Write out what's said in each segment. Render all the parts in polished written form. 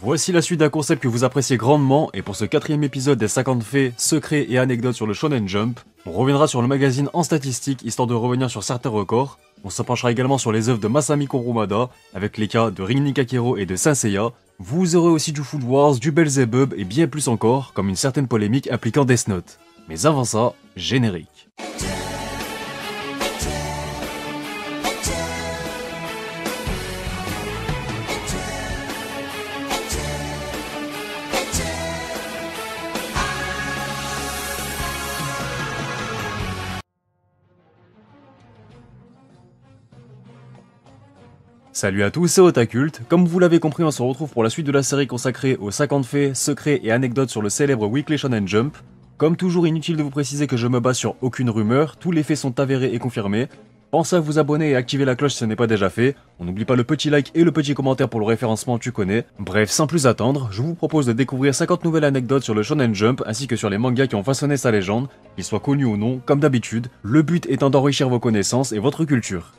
Voici la suite d'un concept que vous appréciez grandement, et pour ce 4ème épisode des 50 faits, secrets et anecdotes sur le Shonen Jump, on reviendra sur le magazine en statistiques, histoire de revenir sur certains records. On se penchera également sur les œuvres de Masami Kurumada, avec les cas de Rin Nikakero et de Saint Seiya. Vous aurez aussi du Food Wars, du Belzebub et bien plus encore, comme une certaine polémique impliquant Death Note. Mais avant ça, générique. Salut à tous, c'est Otakult. Comme vous l'avez compris, on se retrouve pour la suite de la série consacrée aux 50 faits, secrets et anecdotes sur le célèbre Weekly Shonen Jump. Comme toujours, inutile de vous préciser que je me base sur aucune rumeur, tous les faits sont avérés et confirmés. Pensez à vous abonner et activer la cloche si ce n'est pas déjà fait. On n'oublie pas le petit like et le petit commentaire pour le référencement, tu connais. Bref, sans plus attendre, je vous propose de découvrir 50 nouvelles anecdotes sur le Shonen Jump ainsi que sur les mangas qui ont façonné sa légende, qu'ils soient connus ou non, comme d'habitude, le but étant d'enrichir vos connaissances et votre culture.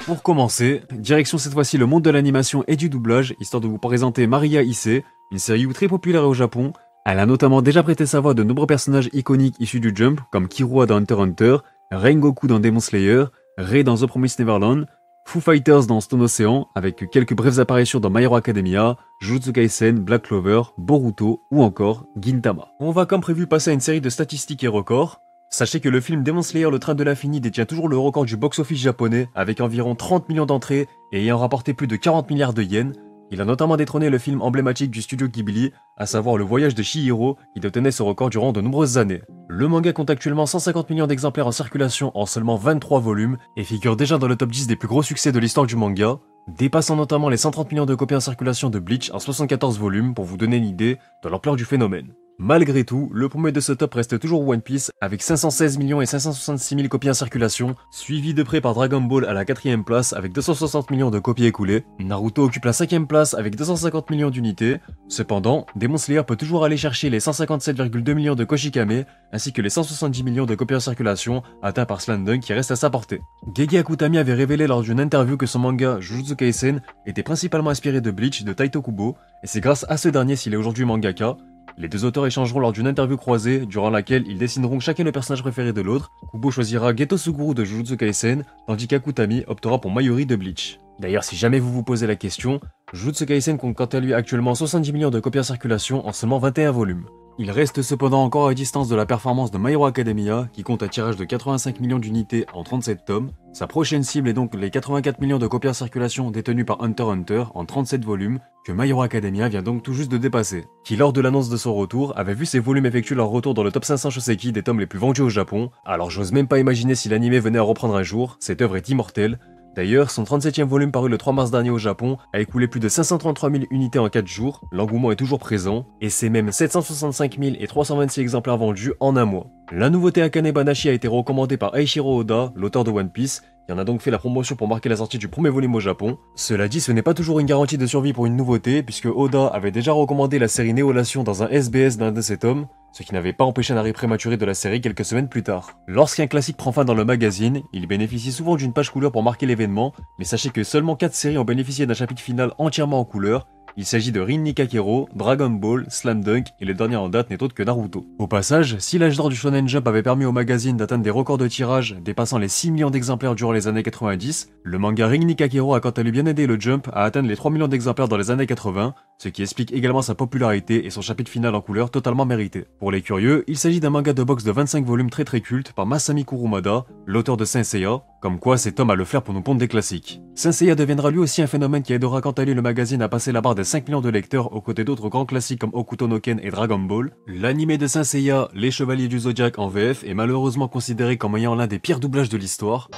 Pour commencer, direction cette fois-ci le monde de l'animation et du doublage, histoire de vous présenter Maria Issei, une série très populaire au Japon. Elle a notamment déjà prêté sa voix à de nombreux personnages iconiques issus du Jump, comme Killua dans Hunter x Hunter, Rengoku dans Demon Slayer, Rei dans The Promised Neverland, Foo Fighters dans Stone Ocean, avec quelques brèves apparitions dans My Hero Academia, Jujutsu Kaisen, Black Clover, Boruto ou encore Gintama. On va comme prévu passer à une série de statistiques et records. Sachez que le film Demon Slayer le train de l'infini détient toujours le record du box-office japonais avec environ 30 millions d'entrées et ayant rapporté plus de 40 milliards de yens. Il a notamment détrôné le film emblématique du studio Ghibli, à savoir Le Voyage de Chihiro, qui détenait ce record durant de nombreuses années. Le manga compte actuellement 150 millions d'exemplaires en circulation en seulement 23 volumes et figure déjà dans le top 10 des plus gros succès de l'histoire du manga, dépassant notamment les 130 millions de copies en circulation de Bleach en 74 volumes pour vous donner une idée de l'ampleur du phénomène. Malgré tout, le premier de ce top reste toujours One Piece avec 516 millions et 566 000 copies en circulation, suivi de près par Dragon Ball à la 4ème place avec 260 millions de copies écoulées. Naruto occupe la 5ème place avec 250 millions d'unités. Cependant, Demon Slayer peut toujours aller chercher les 157,2 millions de Koshikame ainsi que les 170 millions de copies en circulation atteints par Slam Dunk qui reste à sa portée. Gege Akutami avait révélé lors d'une interview que son manga Jujutsu Kaisen était principalement inspiré de Bleach de Taito Kubo et c'est grâce à ce dernier s'il est aujourd'hui mangaka. Les deux auteurs échangeront lors d'une interview croisée, durant laquelle ils dessineront chacun le personnage préféré de l'autre. Kubo choisira Geto Suguru de Jujutsu Kaisen, tandis qu'Akutami optera pour Mayuri de Bleach. D'ailleurs, si jamais vous vous posez la question, Jujutsu Kaisen compte quant à lui actuellement 70 millions de copies en circulation en seulement 21 volumes. Il reste cependant encore à distance de la performance de My Hero Academia, qui compte un tirage de 85 millions d'unités en 37 tomes. Sa prochaine cible est donc les 84 millions de copies en circulation détenues par Hunter x Hunter en 37 volumes, que My Hero Academia vient donc tout juste de dépasser. Qui lors de l'annonce de son retour, avait vu ses volumes effectuer leur retour dans le top 500 Shoseki des tomes les plus vendus au Japon, alors j'ose même pas imaginer si l'anime venait à reprendre un jour, cette œuvre est immortelle. D'ailleurs, son 37e volume paru le 3 mars dernier au Japon a écoulé plus de 533 000 unités en 4 jours, l'engouement est toujours présent, et c'est même 765 326 exemplaires vendus en un mois. La nouveauté Akane Banashi a été recommandée par Eiichiro Oda, l'auteur de One Piece, qui en a donc fait la promotion pour marquer la sortie du premier volume au Japon. Cela dit, ce n'est pas toujours une garantie de survie pour une nouveauté, puisque Oda avait déjà recommandé la série Néolation dans un SBS d'un de ses tomes, ce qui n'avait pas empêché un arrêt prématuré de la série quelques semaines plus tard. Lorsqu'un classique prend fin dans le magazine, il bénéficie souvent d'une page couleur pour marquer l'événement, mais sachez que seulement 4 séries ont bénéficié d'un chapitre final entièrement en couleur. Il s'agit de Rin Nikakero, Dragon Ball, Slam Dunk et le dernier en date n'est autre que Naruto. Au passage, si l'âge d'or du Shonen Jump avait permis au magazine d'atteindre des records de tirage dépassant les 6 millions d'exemplaires durant les années 90, le manga Rin Nikakero a quant à lui bien aidé le Jump à atteindre les 3 millions d'exemplaires dans les années 80, ce qui explique également sa popularité et son chapitre final en couleur totalement mérité. Pour les curieux, il s'agit d'un manga de boxe de 25 volumes très culte par Masami Kurumada, l'auteur de Saint Seiya, comme quoi cet homme a le flair pour nous pondre des classiques. Saint Seiya deviendra lui aussi un phénomène qui aidera quant à lui le magazine à passer la barre des 5 millions de lecteurs aux côtés d'autres grands classiques comme Hokuto no Ken et Dragon Ball. L'anime de Saint Seiya, Les Chevaliers du Zodiaque en VF, est malheureusement considéré comme ayant l'un des pires doublages de l'histoire.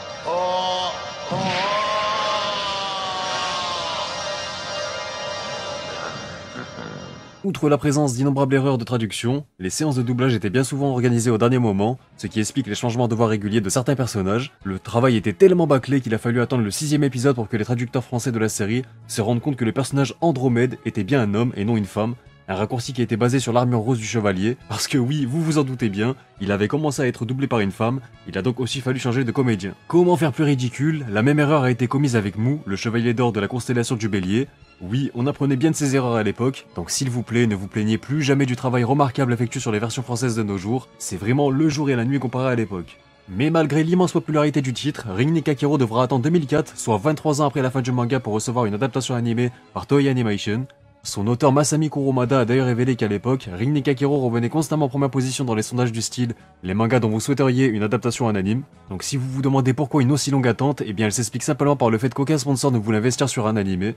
Outre la présence d'innombrables erreurs de traduction, les séances de doublage étaient bien souvent organisées au dernier moment, ce qui explique les changements de voix réguliers de certains personnages. Le travail était tellement bâclé qu'il a fallu attendre le 6ème épisode pour que les traducteurs français de la série se rendent compte que le personnage Andromède était bien un homme et non une femme, un raccourci qui était basé sur l'armure rose du chevalier, parce que oui, vous vous en doutez bien, il avait commencé à être doublé par une femme, il a donc aussi fallu changer de comédien. Comment faire plus ridicule? La même erreur a été commise avec Mou, le chevalier d'or de la constellation du Bélier. Oui, on apprenait bien de ses erreurs à l'époque, donc s'il vous plaît, ne vous plaignez plus jamais du travail remarquable effectué sur les versions françaises de nos jours, c'est vraiment le jour et la nuit comparé à l'époque. Mais malgré l'immense popularité du titre, Ring Nekakero devra attendre 2004, soit 23 ans après la fin du manga pour recevoir une adaptation animée par Toei Animation. Son auteur Masami Kurumada a d'ailleurs révélé qu'à l'époque, Ring Nekakero revenait constamment en première position dans les sondages du style les mangas dont vous souhaiteriez une adaptation en anime. Donc si vous vous demandez pourquoi une aussi longue attente, eh bien elle s'explique simplement par le fait qu'aucun sponsor ne voulait investir sur un animé.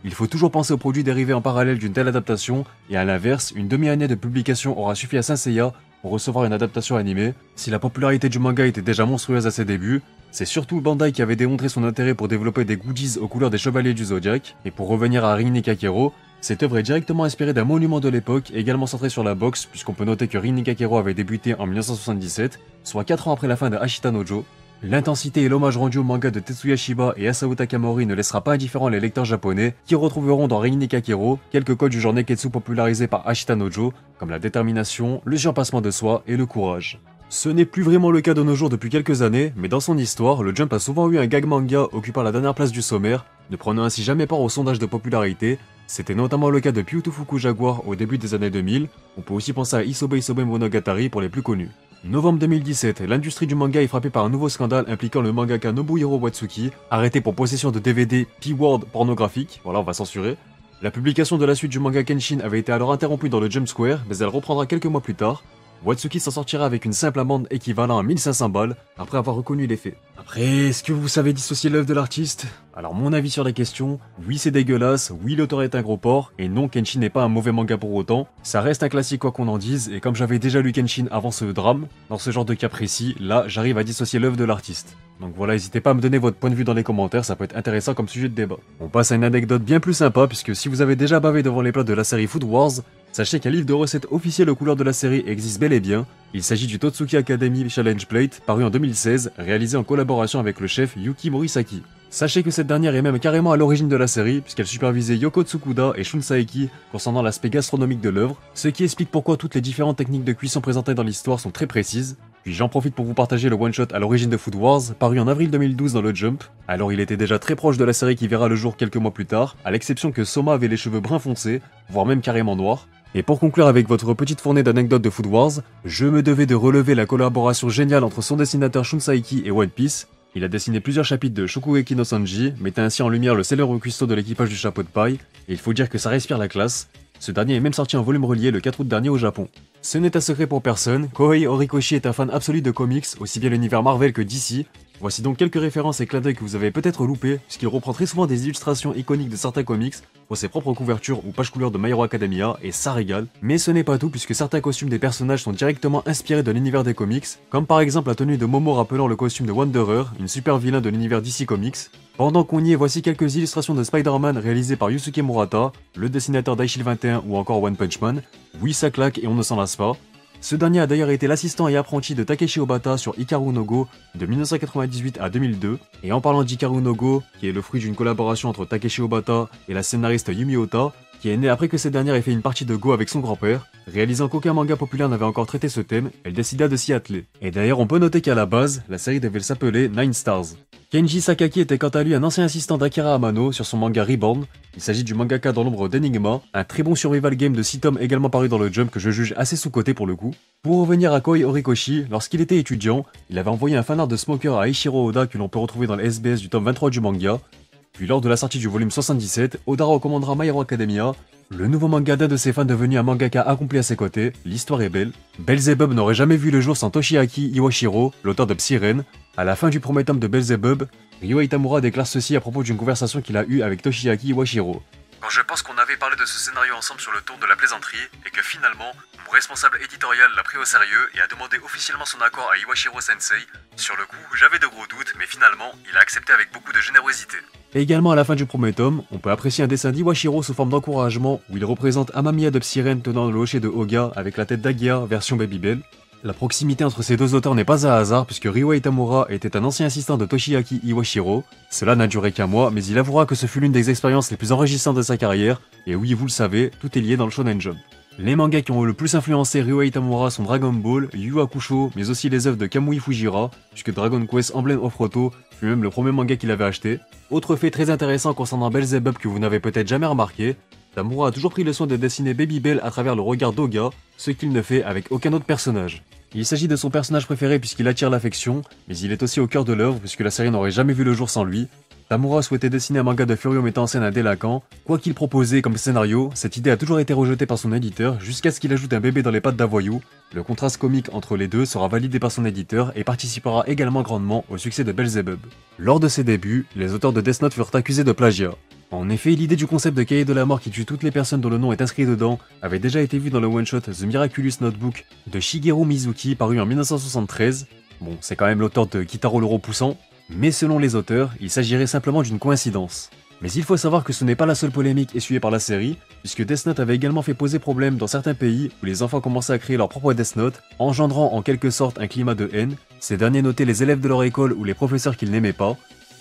Il faut toujours penser aux produits dérivés en parallèle d'une telle adaptation, et à l'inverse, une demi-année de publication aura suffi à Saint Seiya pour recevoir une adaptation animée. Si la popularité du manga était déjà monstrueuse à ses débuts, c'est surtout Bandai qui avait démontré son intérêt pour développer des goodies aux couleurs des chevaliers du Zodiac, et pour revenir à Ring Nekakero, cette œuvre est directement inspirée d'un monument de l'époque, également centré sur la boxe, puisqu'on peut noter que Ring Nekakero avait débuté en 1977, soit 4 ans après la fin de Ashita no Joe. L'intensité et l'hommage rendu au manga de Tetsuya Shiba et Asao Takamori ne laissera pas indifférents les lecteurs japonais, qui retrouveront dans Ring Nekakero quelques codes du genre Neketsu popularisés par Ashita no Joe, comme la détermination, le surpassement de soi et le courage. Ce n'est plus vraiment le cas de nos jours depuis quelques années, mais dans son histoire, le Jump a souvent eu un gag manga occupant la dernière place du sommaire, ne prenant ainsi jamais part au sondage de popularité. C'était notamment le cas de Pyutufuku Jaguar au début des années 2000, on peut aussi penser à Isobe Isobe Monogatari pour les plus connus. Novembre 2017, l'industrie du manga est frappée par un nouveau scandale impliquant le mangaka Nobuhiro Watsuki, arrêté pour possession de DVD P-word pornographique, voilà on va censurer. La publication de la suite du manga Kenshin avait été alors interrompue dans le Jump Square, mais elle reprendra quelques mois plus tard. Watsuki s'en sortira avec une simple amende équivalent à 1500 balles, après avoir reconnu les faits. Après, est-ce que vous savez dissocier l'œuvre de l'artiste? Alors mon avis sur la question, oui c'est dégueulasse, oui l'auteur est un gros porc, et non Kenshin n'est pas un mauvais manga pour autant, ça reste un classique quoi qu'on en dise, et comme j'avais déjà lu Kenshin avant ce drame, dans ce genre de cas précis, là j'arrive à dissocier l'œuvre de l'artiste. Donc voilà, n'hésitez pas à me donner votre point de vue dans les commentaires, ça peut être intéressant comme sujet de débat. On passe à une anecdote bien plus sympa, puisque si vous avez déjà bavé devant les plats de la série Food Wars, sachez qu'un livre de recettes officiel aux couleurs de la série existe bel et bien. Il s'agit du Totsuki Academy Challenge Plate, paru en 2016, réalisé en collaboration avec le chef Yuki Morisaki. Sachez que cette dernière est même carrément à l'origine de la série, puisqu'elle supervisait Yoko Tsukuda et Shun Saeki concernant l'aspect gastronomique de l'œuvre, ce qui explique pourquoi toutes les différentes techniques de cuisson présentées dans l'histoire sont très précises. Puis j'en profite pour vous partager le one-shot à l'origine de Food Wars, paru en avril 2012 dans le Jump. Alors il était déjà très proche de la série qui verra le jour quelques mois plus tard, à l'exception que Soma avait les cheveux brun foncé, voire même carrément noirs. Et pour conclure avec votre petite fournée d'anecdotes de Food Wars, je me devais de relever la collaboration géniale entre son dessinateur Shun Saeki et One Piece. Il a dessiné plusieurs chapitres de Shokugeki no Sanji, mettant ainsi en lumière le célèbre cuistot de l'équipage du chapeau de paille, et il faut dire que ça respire la classe. Ce dernier est même sorti en volume relié le 4 août dernier au Japon. Ce n'est un secret pour personne, Kohei Horikoshi est un fan absolu de comics, aussi bien l'univers Marvel que DC. Voici donc quelques références et clins d'œil que vous avez peut-être loupés, puisqu'il reprend très souvent des illustrations iconiques de certains comics pour ses propres couvertures ou pages couleurs de My Hero Academia, et ça régale. Mais ce n'est pas tout, puisque certains costumes des personnages sont directement inspirés de l'univers des comics, comme par exemple la tenue de Momo rappelant le costume de Wanderer, une super vilain de l'univers DC Comics. Pendant qu'on y est, voici quelques illustrations de Spider-Man réalisées par Yusuke Murata, le dessinateur d'Aishil 21 ou encore One Punch Man. Oui, ça claque et on ne s'en lasse pas. Ce dernier a d'ailleurs été l'assistant et apprenti de Takeshi Obata sur Hikaru no Go de 1998 à 2002. Et en parlant d'Hikaru no Go, qui est le fruit d'une collaboration entre Takeshi Obata et la scénariste Yumi Ota, qui est née après que cette dernière ait fait une partie de Go avec son grand-père, réalisant qu'aucun manga populaire n'avait encore traité ce thème, elle décida de s'y atteler. Et d'ailleurs on peut noter qu'à la base, la série devait s'appeler Nine Stars. Kenji Sakaki était quant à lui un ancien assistant d'Akira Amano sur son manga Reborn. Il s'agit du mangaka dans l'ombre d'Enigma, un très bon survival game de 6 tomes également paru dans le Jump que je juge assez sous-coté pour le coup. Pour revenir à Kohei Horikoshi, lorsqu'il était étudiant, il avait envoyé un fanart de Smoker à Eiichiro Oda que l'on peut retrouver dans le SBS du tome 23 du manga. Puis lors de la sortie du volume 77, Oda recommandera My Hero Academia, le nouveau manga d'un de ses fans devenu un mangaka accompli à ses côtés. L'histoire est belle. Belzebub n'aurait jamais vu le jour sans Toshiaki Iwashiro, l'auteur de Psyren. À la fin du premier tome de Belzebub, Ryo Itamura déclare ceci à propos d'une conversation qu'il a eue avec Toshiaki Iwashiro. Quand je pense qu'on avait parlé de ce scénario ensemble sur le tour de la plaisanterie, et que finalement, mon responsable éditorial l'a pris au sérieux et a demandé officiellement son accord à Iwashiro Sensei, sur le coup, j'avais de gros doutes, mais finalement, il a accepté avec beaucoup de générosité. Et également à la fin du premier tome, on peut apprécier un dessin d'Iwashiro sous forme d'encouragement où il représente Amamiya de Psyren tenant le hochet de Oga avec la tête d'Agia version Babybel. La proximité entre ces deux auteurs n'est pas un hasard puisque Ryuhei Tamura était un ancien assistant de Toshiaki Iwashiro. Cela n'a duré qu'un mois, mais il avouera que ce fut l'une des expériences les plus enrichissantes de sa carrière, et oui, vous le savez, tout est lié dans le Shonen Jump. Les mangas qui ont le plus influencé Ryuhei Tamura sont Dragon Ball, Yu Yu Hakusho, mais aussi les œuvres de Kamui Fujira, puisque Dragon Quest Emblem of Roto fut même le premier manga qu'il avait acheté. Autre fait très intéressant concernant Belzebub que vous n'avez peut-être jamais remarqué, Tamura a toujours pris le soin de dessiner Babybel à travers le regard d'Oga, ce qu'il ne fait avec aucun autre personnage. Il s'agit de son personnage préféré puisqu'il attire l'affection, mais il est aussi au cœur de l'œuvre puisque la série n'aurait jamais vu le jour sans lui. Tamura souhaitait dessiner un manga de Furio mettant en scène un délinquant. Quoi qu'il proposait comme scénario, cette idée a toujours été rejetée par son éditeur jusqu'à ce qu'il ajoute un bébé dans les pattes d'un voyou. Le contraste comique entre les deux sera validé par son éditeur et participera également grandement au succès de Belzebub. Lors de ses débuts, les auteurs de Death Note furent accusés de plagiat. En effet, l'idée du concept de cahier de la mort qui tue toutes les personnes dont le nom est inscrit dedans avait déjà été vue dans le one-shot The Miraculous Notebook de Shigeru Mizuki paru en 1973. Bon, c'est quand même l'auteur de Kitaro le repoussant, mais selon les auteurs, il s'agirait simplement d'une coïncidence. Mais il faut savoir que ce n'est pas la seule polémique essuyée par la série, puisque Death Note avait également fait poser problème dans certains pays où les enfants commençaient à créer leur propre Death Note, engendrant en quelque sorte un climat de haine. Ces derniers notaient les élèves de leur école ou les professeurs qu'ils n'aimaient pas.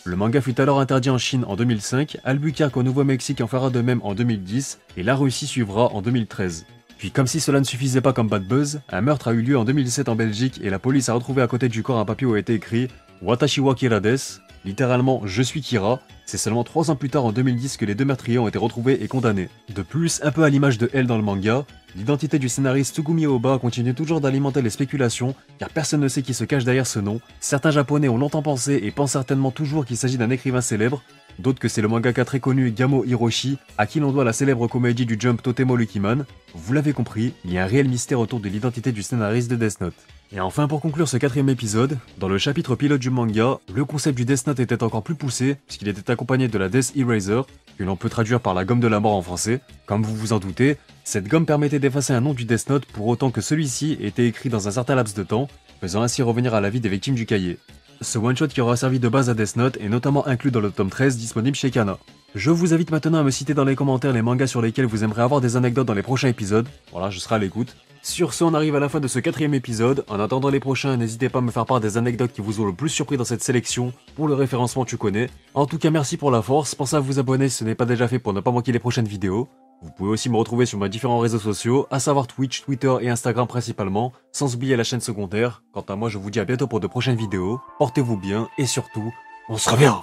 Le manga fut alors interdit en Chine en 2005, Albuquerque au Nouveau-Mexique en fera de même en 2010, et la Russie suivra en 2013. Puis comme si cela ne suffisait pas comme bad buzz, un meurtre a eu lieu en 2017 en Belgique et la police a retrouvé à côté du corps un papier où a été écrit « Watashi wa Kira desu », littéralement « Je suis Kira ». C'est seulement 3 ans plus tard en 2010 que les deux meurtriers ont été retrouvés et condamnés. De plus, un peu à l'image de Elle dans le manga, l'identité du scénariste Tsugumi Ohba continue toujours d'alimenter les spéculations, car personne ne sait qui se cache derrière ce nom. Certains japonais ont longtemps pensé et pensent certainement toujours qu'il s'agit d'un écrivain célèbre, d'autres que c'est le mangaka très connu Gamo Hiroshi, à qui l'on doit la célèbre comédie du Jump Totemo Lucky-Man. Vous l'avez compris, il y a un réel mystère autour de l'identité du scénariste de Death Note. Et enfin, pour conclure ce 4ème épisode, dans le chapitre pilote du manga, le concept du Death Note était encore plus poussé, puisqu'il était accompagné de la Death Eraser, que l'on peut traduire par la gomme de la mort en français. Comme vous vous en doutez, cette gomme permettait d'effacer un nom du Death Note pour autant que celui-ci était écrit dans un certain laps de temps, faisant ainsi revenir à la vie des victimes du cahier. Ce one-shot qui aura servi de base à Death Note est notamment inclus dans le tome 13 disponible chez Kana. Je vous invite maintenant à me citer dans les commentaires les mangas sur lesquels vous aimeriez avoir des anecdotes dans les prochains épisodes. Voilà, je serai à l'écoute. Sur ce, on arrive à la fin de ce 4ème épisode. En attendant les prochains, n'hésitez pas à me faire part des anecdotes qui vous ont le plus surpris dans cette sélection. Pour le référencement, tu connais. En tout cas, merci pour la force. Pensez à vous abonner si ce n'est pas déjà fait pour ne pas manquer les prochaines vidéos. Vous pouvez aussi me retrouver sur mes différents réseaux sociaux, à savoir Twitch, Twitter et Instagram principalement, sans oublier la chaîne secondaire. Quant à moi, je vous dis à bientôt pour de prochaines vidéos. Portez-vous bien et surtout, on se revient!